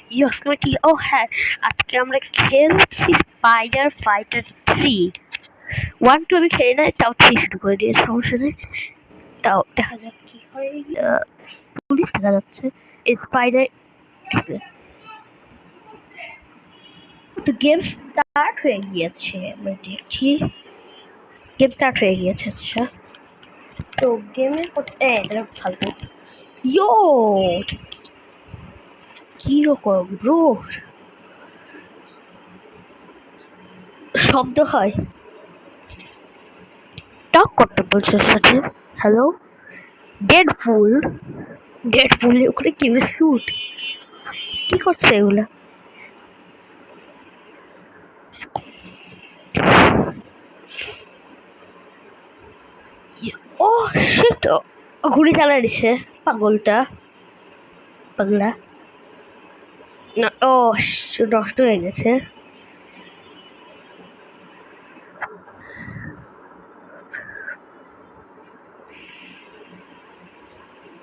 আজকে কি, ও হ্যাঁ, আজকে আমরা খেলছি স্পাইডার ফাইটার 3। 1 2 আমি খেলি না, তাও 3 শুরু করে দিয়েছি, সমস্যা নেই। তাও দেখা যাক কি হয়। পুলিশ দেখা যাচ্ছে স্পাইডার। তো গেম স্টার্ট হয়ে গিয়েছে, আমরা দেখছি গেম স্টার্ট হয়ে গিয়েছে। আচ্ছা, তো গেমের এটা ফালতু। ইয়ো, কিরকম ব্রো শব্দ হয়? টক করতে বলছে সাথে। হ্যালো ডেডপুল, ডেডপুল ওখানে কি শুট কি করছে এগুলা? ও শিট, ঘুড়ি চালা দিছে পাগলটা, পাগলা না। ও নষ্ট হয়ে গেছে।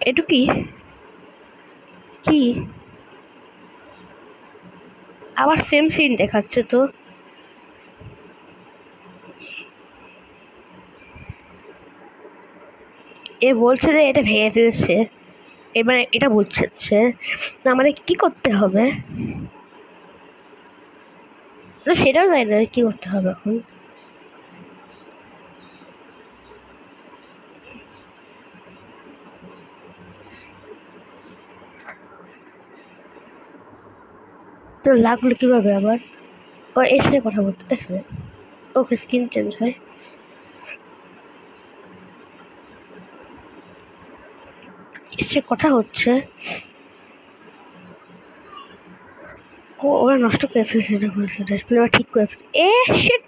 এটা কি কি আবার সেম সিন দেখাচ্ছে তো। এ বলছে যে এটা ভেঙে ফেলছে, এবার এটা বুঝছে না আমাদের কি করতে হবে। না সেটাও জানি না কি করতে হবে এখন। তো লাগলো কিভাবে আবার? ও এসে কথা বলতে এসে, ওকে স্কিন চেঞ্জ হয়। এসে কথা হচ্ছে। ও ওরা নষ্ট করে ফেলছে, এটা বলছে ডিসপ্লে ওরা ঠিক করে ফেলছে। এ শিট,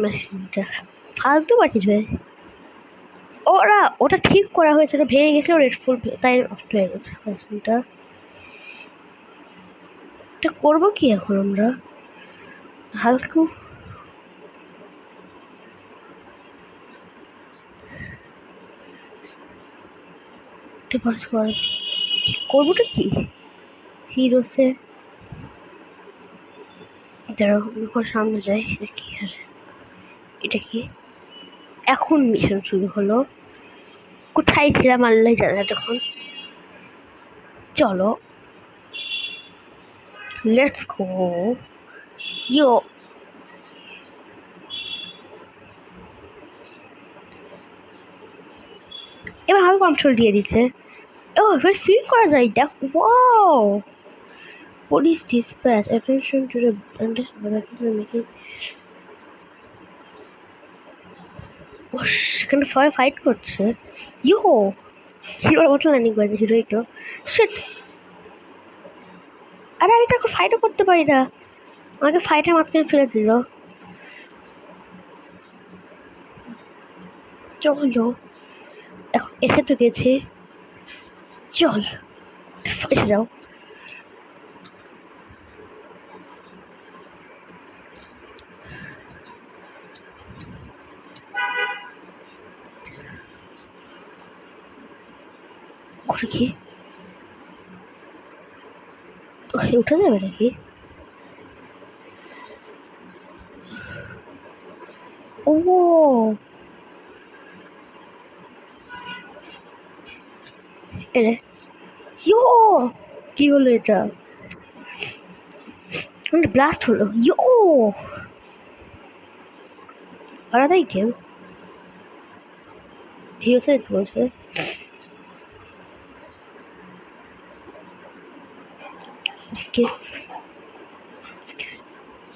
মেশিনটা ফালতু বাকি যায়। ওরা ওটা ঠিক করা হয়েছে, ওটা ভেঙে গেছে, রেড ফুল তাই নষ্ট হয়ে গেছে মেশিনটা। এটা করবো কি এখন আমরা? হালকা করবোটা কি? হিরোসে যারা সামনে যায়, এটা কি আর এটা কি? এখন মিশন শুরু হলো। কোথায় ছিলাম আল্লাহ জানে তখন। চলো লেটস গো। ইয়ো, এবার আমি কন্ট্রোল দিয়ে দিচ্ছে। ও এবার সুইং করা যায়, দেখ wow. Police dispatch attention to the making. এখানে সবাই ফাইট করছে। ইয়ো, হিরোর মতো ল্যান্ডিং করেছে হিরোই তো। শিট, আরে আমি তো এখন ফাইটও করতে পারি না, আমাকে ফাইটের মাঝখানে ফেলে দিল। চলো এখন এসে তো গেছি, চল এসে যাও। ওটা কি উঠে যাবে নাকি? ও এরে, ইয়ো, কি হলো এটা? ব্লাস্ট হলো, ইয়ো, আলাদাই গেম। হিরোসে বলছে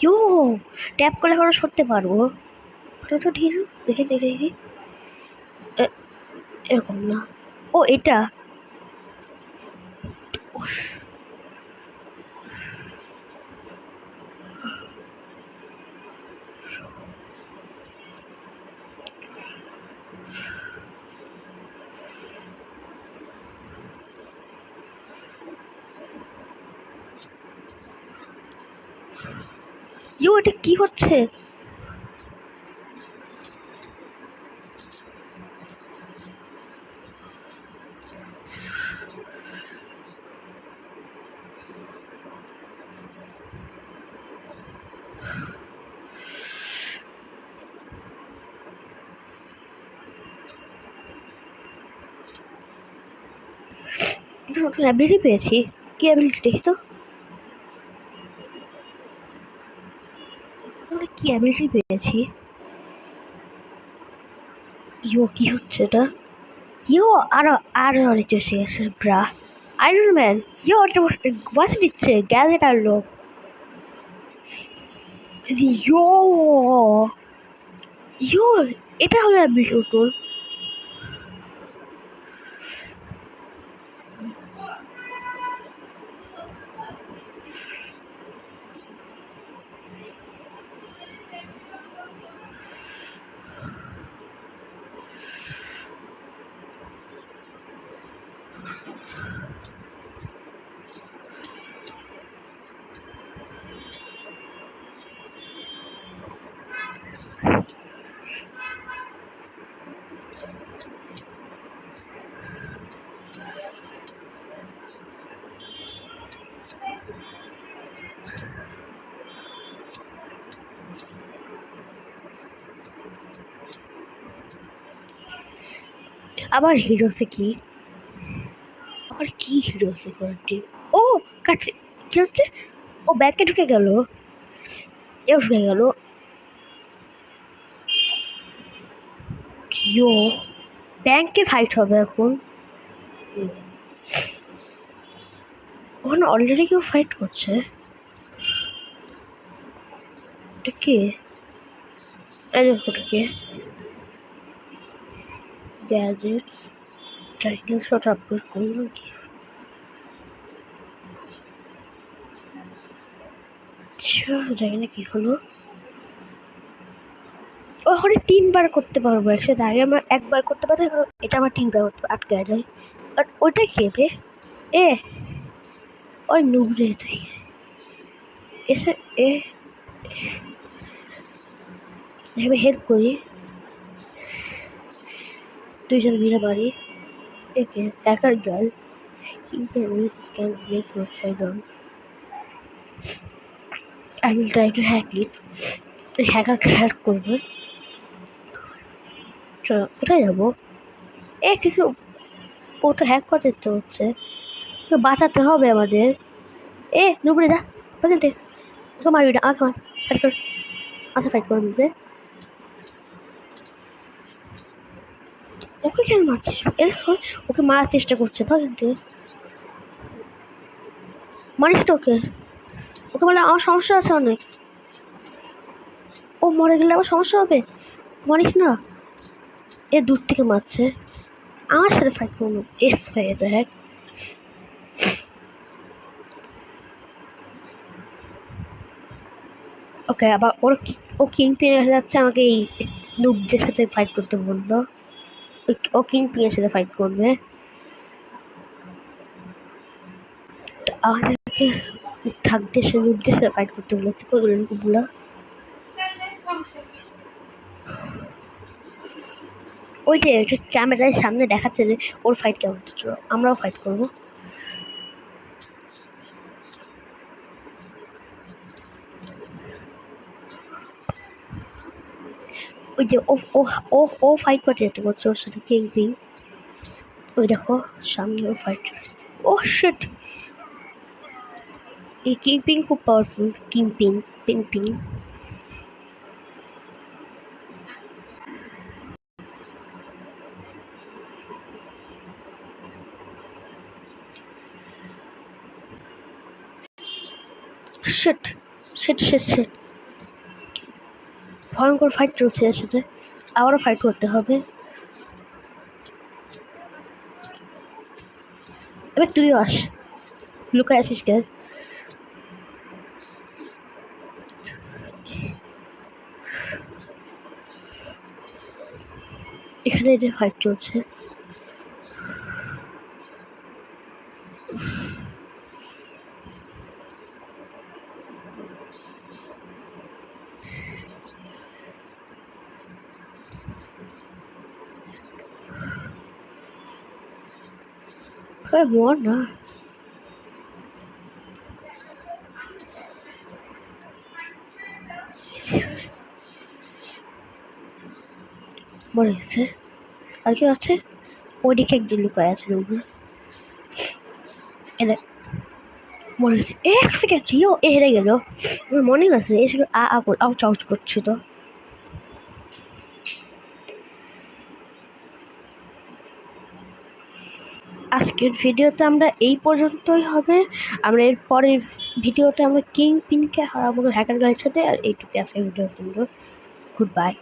ইয়ো, ট্যাপ করলে এখন সরতে পারবো। ফটোটা ঠিক দেখে দেখে দেখি। এরকম না, ও এটা। ইয়ো এটা কি হচ্ছে? নতুন অ্যাবিলিটি পেয়েছি। কি অ্যাবিলিটি দেখি তো? কি অ্যাবিলিটি পেয়েছি? ইয়ো কি হচ্ছে এটা? ইয়ো আরো অনেক এসে গেছে ব্রা। আয়রন ম্যান ইয়ো এটা বাঁচা দিচ্ছে গ্যাজেট আনলো। ইয়ো ইয়ো এটা হলো অ্যাবিলিটি নতুন। আবার হিরোসে কি? আবার কি হিরোসে করেছে? ও কাছে কি হচ্ছে? ও ব্যাগে ঢুকে গেল। এও ঢুকে গেল। ইয়ো ব্যাংকে ফাইট হবে এখন। ওখানে অলরেডি কেউ ফাইট করছে। এটা কে? এই দেখো এটা কে? গ্যাজেট টাইটেল শট আপলোড করলো কি? আচ্ছা জানি না কি হলো। ওখানে 3 বার করতে পারবো একসাথে। আগে আমরা একবার করতে পারতাম, এটা আমার 3 বার করতে আটকে যায়। বাট ওইটা কে রে? এ ওই নুবরে এটাই এসে এ আমি হেল্প করি। দুইজন মিলে মারি একে। হ্যাকার গার্ল কিন্তু can break your side on. I will try to hack it. হ্যাকারকে হ্যাক করবে। চলো কোথায় যাবো? এ কিছু ও তো হ্যাক করতে তো হচ্ছে। তো বাঁচাতে হবে আমাদের। এ নুবরে যা ওখান থেকে। ওকে মারবি না আমাকে মার। ফাইট কর। আচ্ছা ফাইট করে নিবে। ওকে কেন মারছিস? এ ওকে মারার চেষ্টা করছে ভাবেন তো। মারিস তো ওকে। ওকে বলে আমার সমস্যা আছে অনেক। ও মরে গেলে আবার সমস্যা হবে। মারিস না। এ দূর থেকে মারছে। আমার সাথে ফাইট করবো। এস হয়ে যায়। ওকে আবার ও কিং পিনের কাছে যাচ্ছে। আমাকে এই নুবদের সাথে ফাইট করতে বললো। ও কিং পিনের সাথে ফাইট করবে। আমাদেরকে থাকতে সে নুবদের সাথে ফাইট করতে বলেছে। কই গেলেন নুবগুলা? ওই যে ক্যামেরার সামনে দেখাচ্ছে যে ওর ফাইট কেমন হচ্ছে। আমরাও ফাইট করবো। ওই যে ও ও ও ও ফাইট করতে যেতে বলছে ওর সাথে কিং পিং। ওই দেখো সামনে ও ফাইট। Oh shit. এই কিং পিং খুব powerful. King ping ping ping. Shit shit shit shit. ভয়ঙ্কর ফাইট চলছে এর সাথে। আবারও ফাইট করতে হবে। এবার তুইও আস। লুকায় আছিস কেন? এখানে যে ফাইট চলছে। মর না। মরে গেছে। আর কেউ আছে? ওইদিকে একজন লুকায় আছে রুমে। এদের মনে হচ্ছে এক সেকেন্ড রিও এ হেরে গেল। আমার মনে আছে এ শুধু আউট আউট করছে তো। আজকের ভিডিওতে আমরা এই পর্যন্তই হবে। আমরা এর পরের ভিডিওতে আমরা কিং পিনকে হারাবো হ্যাকার গাড়ির সাথে। আর এইটুকু আজকের ভিডিও। Good bye.